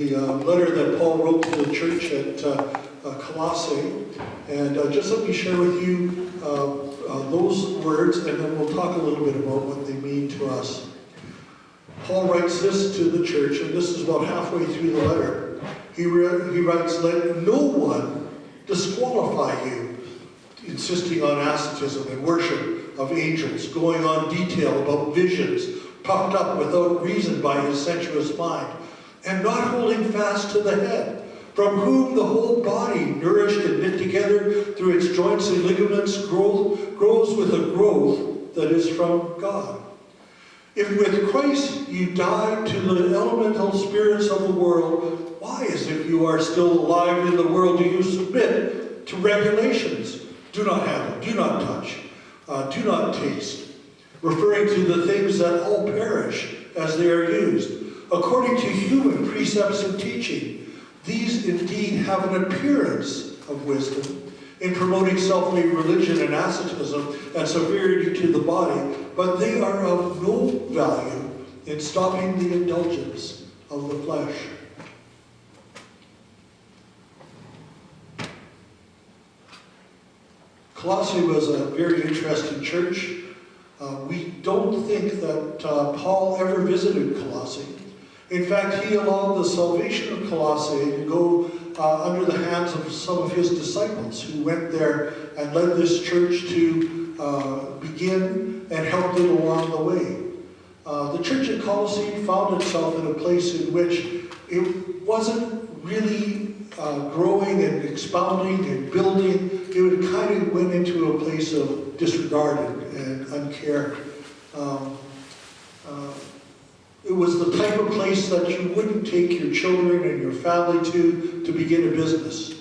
The letter that Paul wrote to the church at Colossae, and just let me share with you those words, and then we'll talk a little bit about what they mean to us. Paul writes this to the church, and this is about halfway through the letter. He writes, "Let no one disqualify you," insisting on asceticism and worship of angels, going on detail about visions, puffed up without reason by his sensuous mind, and not holding fast to the head, from whom the whole body, nourished and knit together through its joints and ligaments, grows with a growth that is from God. If with Christ you died to the elemental spirits of the world, why, as if you are still alive in the world, do you submit to regulations? Do not handle, do not touch, do not taste, referring to the things that all perish as they are used, according to human precepts and teaching. These indeed have an appearance of wisdom in promoting self-made religion and asceticism and severity to the body, but they are of no value in stopping the indulgence of the flesh. Colossae was a very interesting church. We don't think that Paul ever visited Colossae. In fact, he allowed the salvation of Colossae to go under the hands of some of his disciples who went there and led this church to begin and helped it along the way. The church at Colossae found itself in a place in which it wasn't really growing and expounding and building. It kind of went into a place of disregard and uncare. It was the type of place that you wouldn't take your children and your family to begin a business,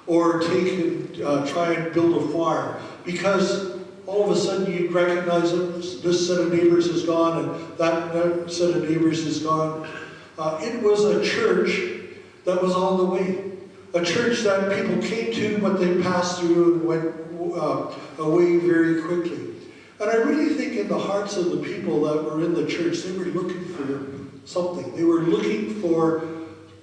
or take and try and build a farm, because all of a sudden you'd recognize that this set of neighbors is gone and that set of neighbors is gone. It was a church that was on the way, a church that people came to, but they passed through and went away very quickly. And I really think in the hearts of the people that were in the church, they were looking for something. They were looking for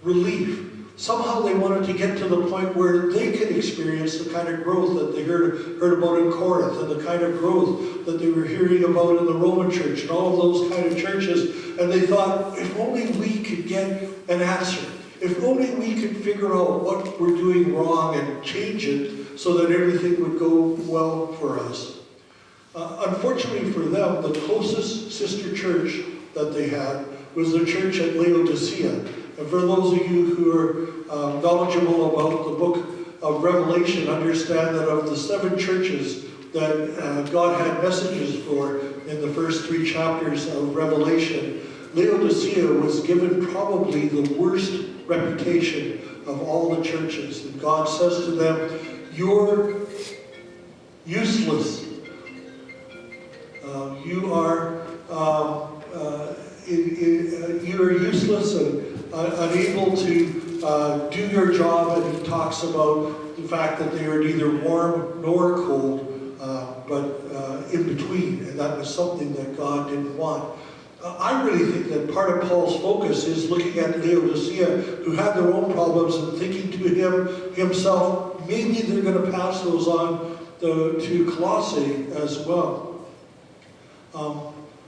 relief. Somehow they wanted to get to the point where they could experience the kind of growth that they heard about in Corinth, and the kind of growth that they were hearing about in the Roman church, and all of those kind of churches. And they thought, if only we could get an answer. If only we could figure out what we're doing wrong and change it so that everything would go well for us. Unfortunately for them, the closest sister church that they had was the church at Laodicea. And for those of you who are knowledgeable about the book of Revelation, understand that of the 7 churches that God had messages for in the first 3 chapters of Revelation, Laodicea was given probably the worst reputation of all the churches. And God says to them, "You're useless. You are useless and unable to do your job." And he talks about the fact that they are neither warm nor cold, but in between, and that was something that God didn't want. I really think that part of Paul's focus is looking at Laodicea, who had their own problems, and thinking to himself, maybe they're going to pass those on to Colossae as well.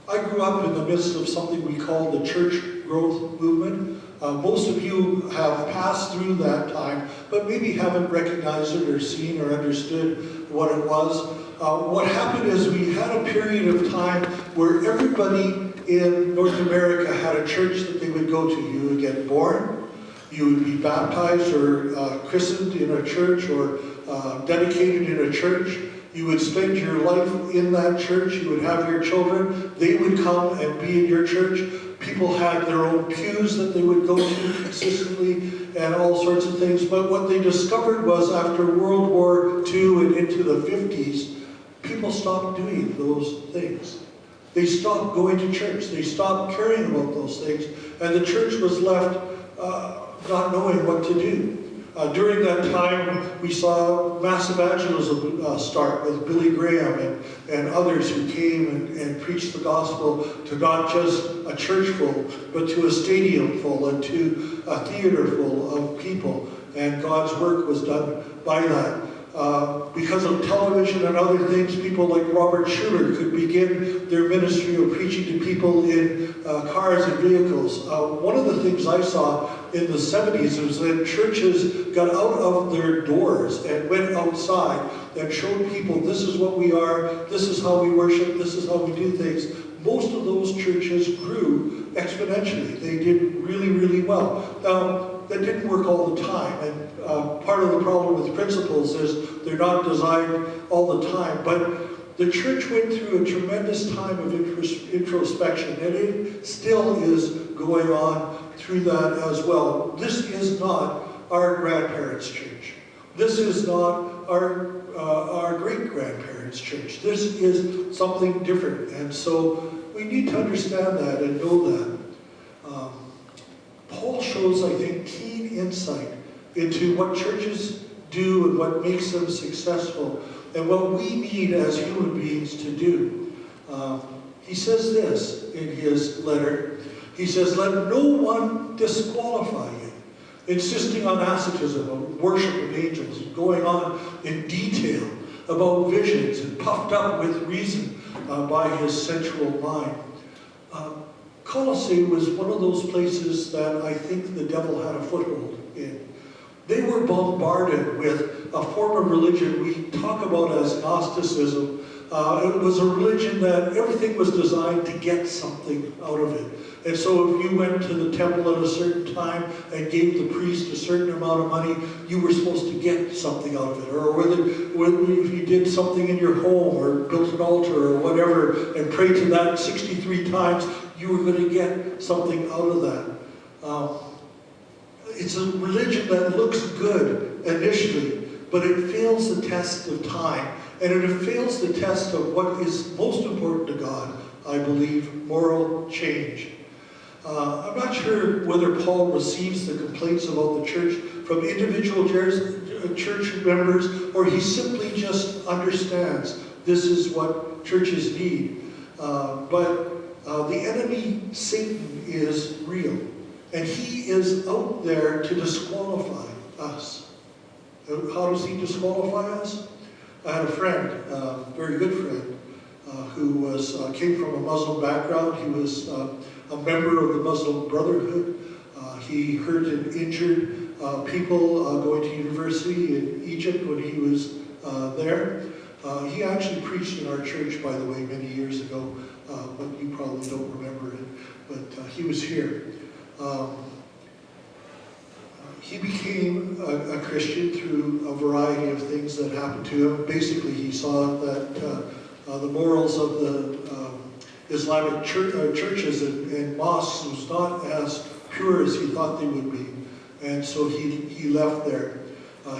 I grew up in the midst of something we call the church growth movement. Most of you have passed through that time, but maybe haven't recognized it or seen or understood what it was. What happened is we had a period of time where everybody in North America had a church that they would go to. You would get born, you would be baptized or christened in a church, or dedicated in a church. You would spend your life in that church. You would have your children. They would come and be in your church. People had their own pews that they would go to consistently and all sorts of things. But what they discovered was after World War II and into the 50s, people stopped doing those things. They stopped going to church. They stopped caring about those things. And the church was left not knowing what to do. During that time, we saw mass evangelism start with Billy Graham and others who came and preached the gospel to not just a church full, but to a stadium full and to a theater full of people. And God's work was done by that. Because of television and other things, people like Robert Schuller could begin their ministry of preaching to people in cars and vehicles. One of the things I saw in the 70s was that churches got out of their doors and went outside and showed people, this is what we are, this is how we worship, this is how we do things. Most of those churches grew exponentially. They did really, really well. Now, that didn't work all the time, and part of the problem with principles is they're not designed all the time, but the church went through a tremendous time of introspection, and it still is going on through that as well. This is not our grandparents' church. This is not our great-grandparents' church. This is something different, and so we need to understand that and know that. Paul shows, I think, keen insight into what churches do and what makes them successful and what we need as human beings to do. He says this in his letter. He says, let no one disqualify you, insisting on asceticism, on worship of angels, going on in detail about visions and puffed up with reason by his sensual mind. Colossae was one of those places that I think the devil had a foothold in. They were bombarded with a form of religion we talk about as Gnosticism. It was a religion that everything was designed to get something out of it. And so if you went to the temple at a certain time and gave the priest a certain amount of money, you were supposed to get something out of it. Or whether if you did something in your home or built an altar or whatever and prayed to that 63 times, you were going to get something out of that. It's a religion that looks good initially, but it fails the test of time. And it fails the test of what is most important to God, I believe, moral change. I'm not sure whether Paul receives the complaints about the church from individual church members, or he simply just understands this is what churches need. But the enemy, Satan, is real. And he is out there to disqualify us. How does he disqualify us? I had a friend, a very good friend, who came from a Muslim background. He was a member of the Muslim Brotherhood. He hurt and injured people going to university in Egypt when he was there. He actually preached in our church, by the way, many years ago, but you probably don't remember it. But he was here. He became a Christian through a variety of things that happened to him. Basically, he saw that the morals of the Islamic churches and mosques was not as pure as he thought they would be. And so he left there.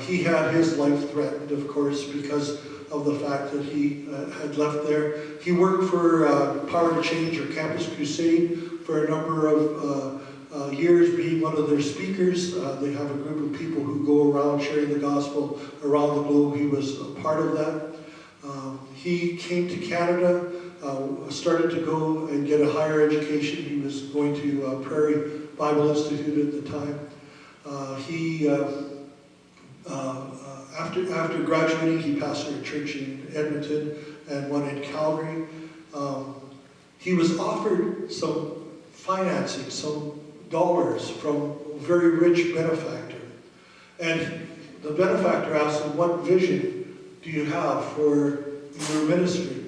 He had his life threatened, of course, because of the fact that he had left there. He worked for Power to Change or Campus Crusade for a number of years, being one of their speakers. They have a group of people who go around sharing the gospel around the globe. He was a part of that. He came to Canada, started to go and get a higher education. He was going to Prairie Bible Institute at the time. After graduating, he pastored a church in Edmonton and one in Calgary. He was offered some financing, some dollars from a very rich benefactor. And the benefactor asked him, what vision do you have for your ministry?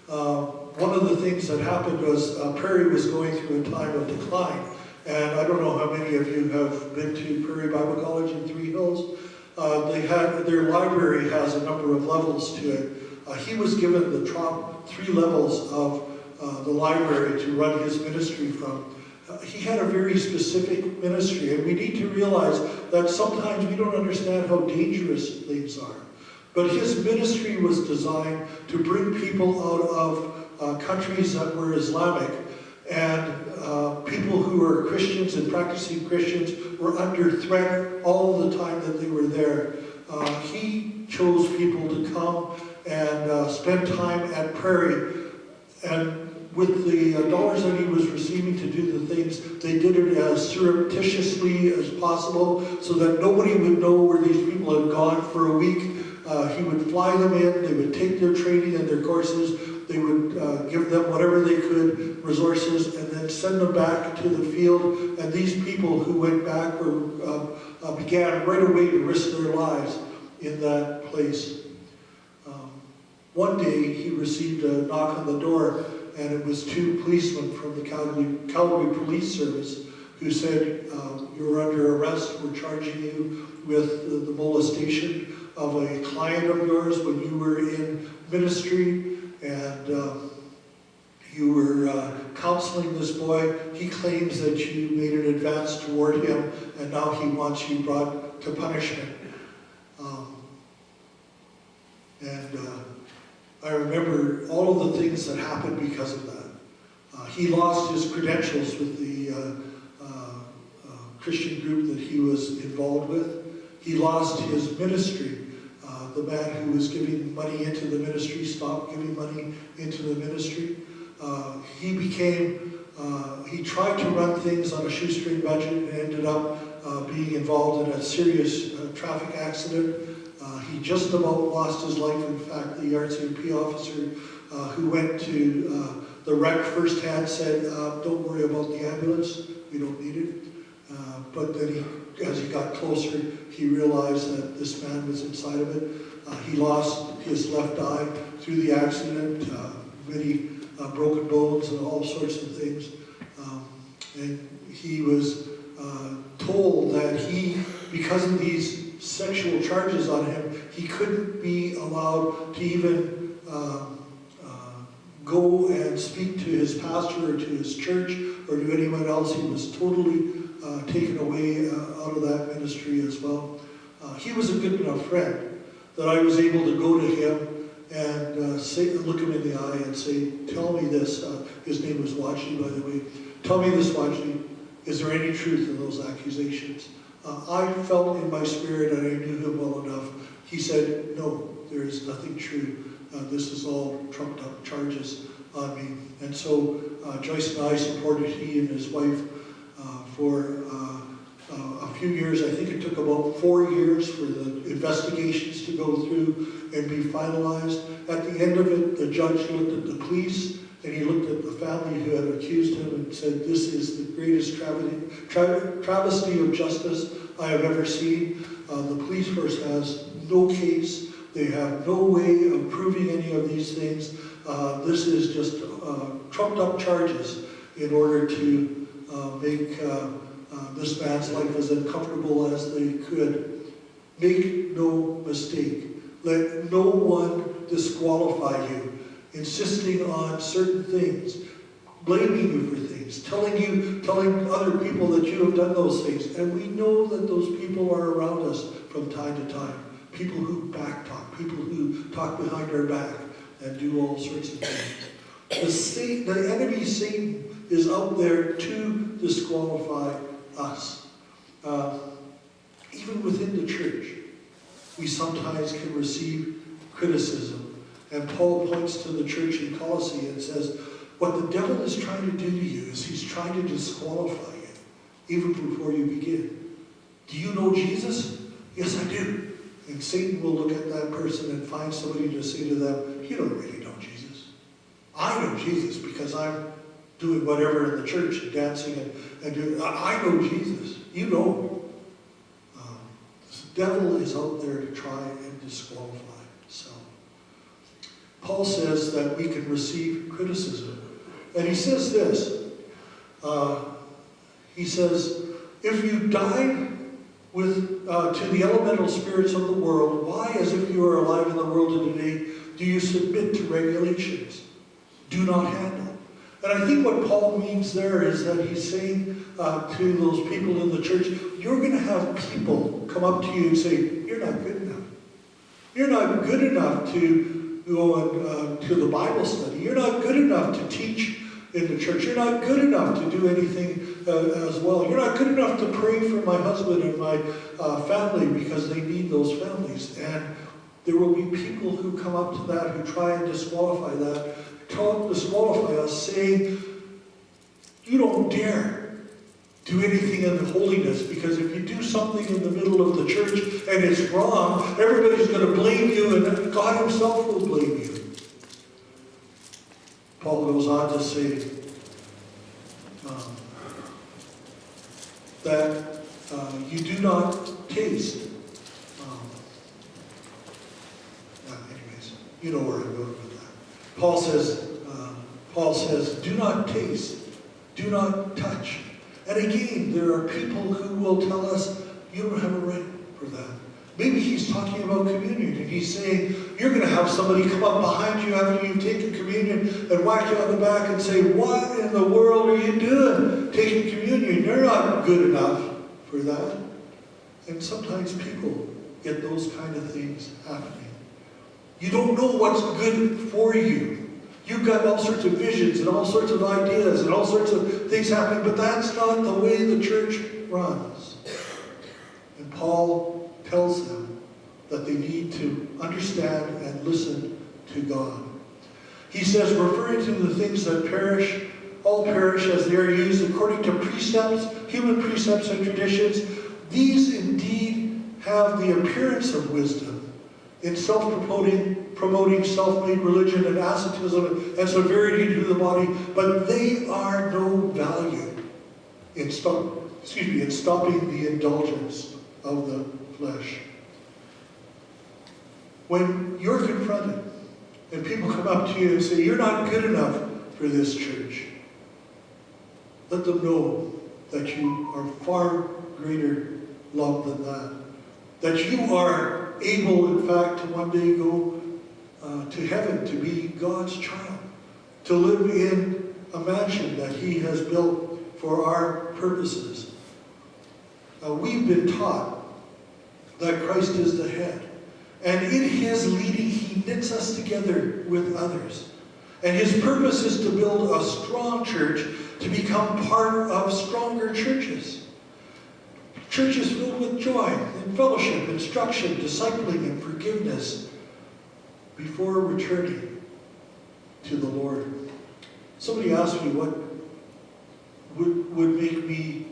One of the things that happened was Prairie was going through a time of decline. And I don't know how many of you have been to Prairie Bible College in Three Hills. Their library has a number of levels to it. He was given the top 3 levels of the library to run his ministry from. He had a very specific ministry, and we need to realize that sometimes we don't understand how dangerous things are. But his ministry was designed to bring people out of countries that were Islamic And people who are Christians and practicing Christians were under threat all the time that they were there. He chose people to come and spend time at Prairie. And with the dollars that he was receiving to do the things, they did it as surreptitiously as possible so that nobody would know where these people had gone for a week. He would fly them in, they would take their training and their courses, they would give them whatever they could, resources, and then send them back to the field. And these people who went back began right away to risk their lives in that place. One day he received a knock on the door, and it was two policemen from the Calgary Police Service who said, "You're under arrest. We're charging you with the molestation of a client of yours when you were in ministry, and you were counseling this boy. He claims that you made an advance toward him, and now he wants you brought to punishment." I remember all of the things that happened because of that. He lost his credentials with the Christian group that he was involved with. He lost his ministry. The man who was giving money into the ministry stopped giving money into the ministry. He tried to run things on a shoestring budget and ended up being involved in a serious traffic accident. He just about lost his life. In fact, the RCMP officer who went to the wreck firsthand said, "Don't worry about the ambulance, we don't need it." But then as he got closer, he realized that this man was inside of it. He lost his left eye through the accident, many broken bones and all sorts of things. And he was told that because of these sexual charges on him, he couldn't be allowed to even go and speak to his pastor or to his church or to anyone else. He was totally taken away out of that ministry as well. He was a good enough friend that I was able to go to him and look him in the eye and say, "Tell me this." His name was Wajdi, by the way. "Tell me this, Wajdi. Is there any truth in those accusations?" I felt in my spirit, and I knew him well enough. He said, "No, there is nothing true. This is all trumped up charges on me." And so Joyce and I supported he and his wife for a few years. I think it took about 4 years for the investigations to go through and be finalized. At the end of it, the judge looked at the police and he looked at the family who had accused him and said, "This is the greatest travesty of justice I have ever seen. The police force has no case. They have no way of proving any of these things. This is just trumped up charges in order to make this man's life as uncomfortable as they could. Make no mistake. Let no one disqualify you, insisting on certain things, blaming you for things, telling other people that you have done those things." And we know that those people are around us from time to time. People who backtalk, people who talk behind our back and do all sorts of things. The enemy, Satan, is out there to disqualify us. Even within the church, we sometimes can receive criticism. And Paul points to the church in Colossae and says, what the devil is trying to do to you is he's trying to disqualify you, even before you begin. Do you know Jesus? Yes, I do. And Satan will look at that person and find somebody to say to them, "You don't really know Jesus. I know Jesus because I'm doing whatever in the church and dancing and doing. I know Jesus. You know." The devil is out there to try and disqualify. So Paul says that we can receive criticism. And he says this. He says, "If you died to the elemental spirits of the world, why, as if you are alive in the world today, do you submit to regulations? Do not handle." And I think what Paul means there is that he's saying to those people in the church, you're going to have people come up to you and say, "You're not good enough. You're not good enough to go to the Bible study. You're not good enough to teach in the church. You're not good enough to do anything as well. You're not good enough to pray for my husband and my family because they need those families. And there will be people who come up to that, who try and disqualify that, disqualify us, saying, you don't dare do anything in the holiness, because if you do something in the middle of the church and it's wrong, everybody's going to blame you, and God himself will blame you. Paul goes on to say that you do not taste. Anyways, you know where I'm going with that. Paul says, do not taste, do not touch. And again, there are people who will tell us, you don't have a right for that. Maybe he's talking about communion, and he's saying, you're going to have somebody come up behind you after you've taken communion and whack you on the back and say, what in the world are you doing taking communion? You're not good enough for that. And sometimes people get those kind of things happening. You don't know what's good for you. You've got all sorts of visions and all sorts of ideas and all sorts of things happening, but that's not the way the church runs. And Paul tells them that they need to understand and listen to God. He says, referring to the things that perish, all perish as they are used according to precepts, human precepts and traditions. These indeed have the appearance of wisdom in promoting self-made religion and asceticism and severity to the body, but they are no value in stopping the indulgence of the flesh. When you're confronted and people come up to you and say, you're not good enough for this church, let them know that you are far greater love than that. That you are able, in fact, to one day go to heaven, to be God's child, to live in a mansion that he has built for our purposes. We've been taught that Christ is the head. And in his leading, he knits us together with others. And his purpose is to build a strong church to become part of stronger churches. Churches filled with joy and fellowship, instruction, discipling, and forgiveness before returning to the Lord. Somebody asked me what would make me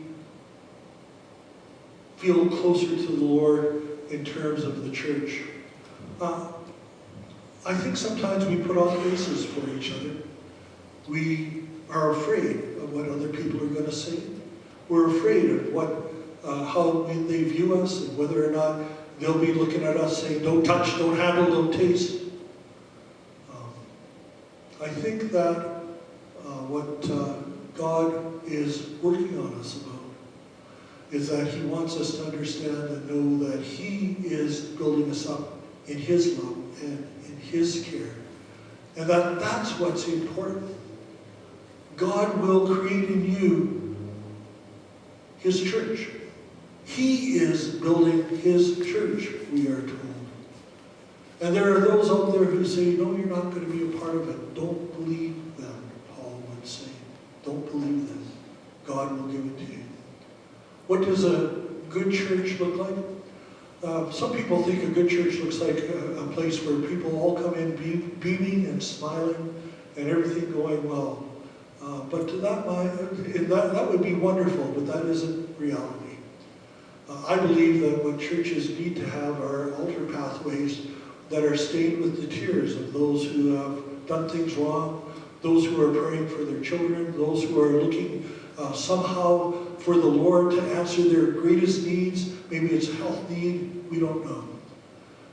feel closer to the Lord in terms of the church. I think sometimes we put on faces for each other. We are afraid of what other people are going to say. We're afraid of how they view us, and whether or not they'll be looking at us saying, don't touch, don't handle, don't taste. I think that what God is working on us about is that he wants us to understand and know that he is building us up in his love and in his care. And that's what's important. God will create in you his church. He is building his church, we are told. And there are those out there who say, no, you're not going to be a part of it. Don't believe them, Paul would say. Don't believe them. God will give it to you. What does a good church look like? Some people think a good church looks like a place where people all come in beaming and smiling and everything going well. But to that would be wonderful, but that isn't reality. I believe that what churches need to have are altar pathways that are stained with the tears of those who have done things wrong, those who are praying for their children, those who are looking somehow for the Lord to answer their greatest needs. Maybe it's a health need, we don't know.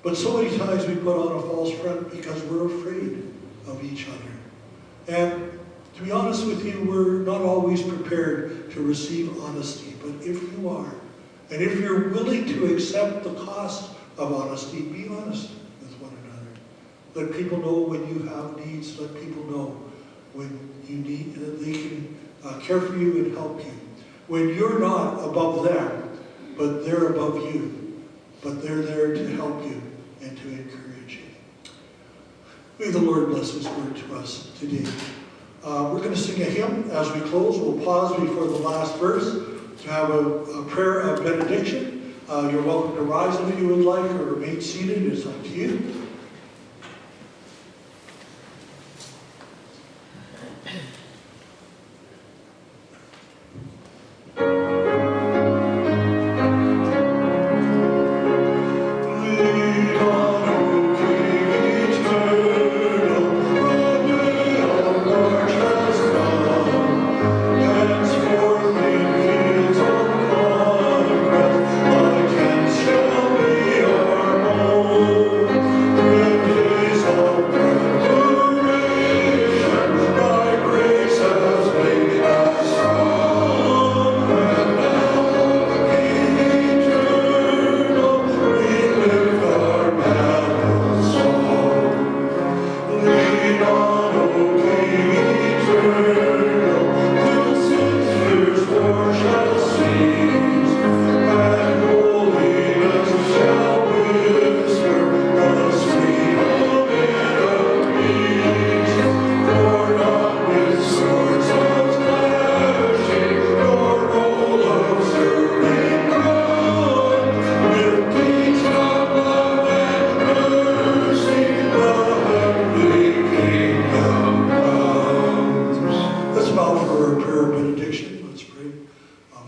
But so many times we put on a false front because we're afraid of each other. And to be honest with you, we're not always prepared to receive honesty. But if you are, and if you're willing to accept the cost of honesty, be honest with one another. Let people know when you have needs. Let people know when you need, that they can care for you and help you. When you're not above them, but they're above you. But they're there to help you and to encourage you. May the Lord bless his word to us today. We're going to sing a hymn as we close. We'll pause before the last verse to have a prayer of benediction. You're welcome to rise if you would like, or remain seated. It's up to you.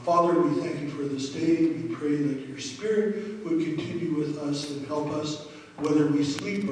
Father, we thank you for this day. We pray that your Spirit would continue with us and help us, whether we sleep or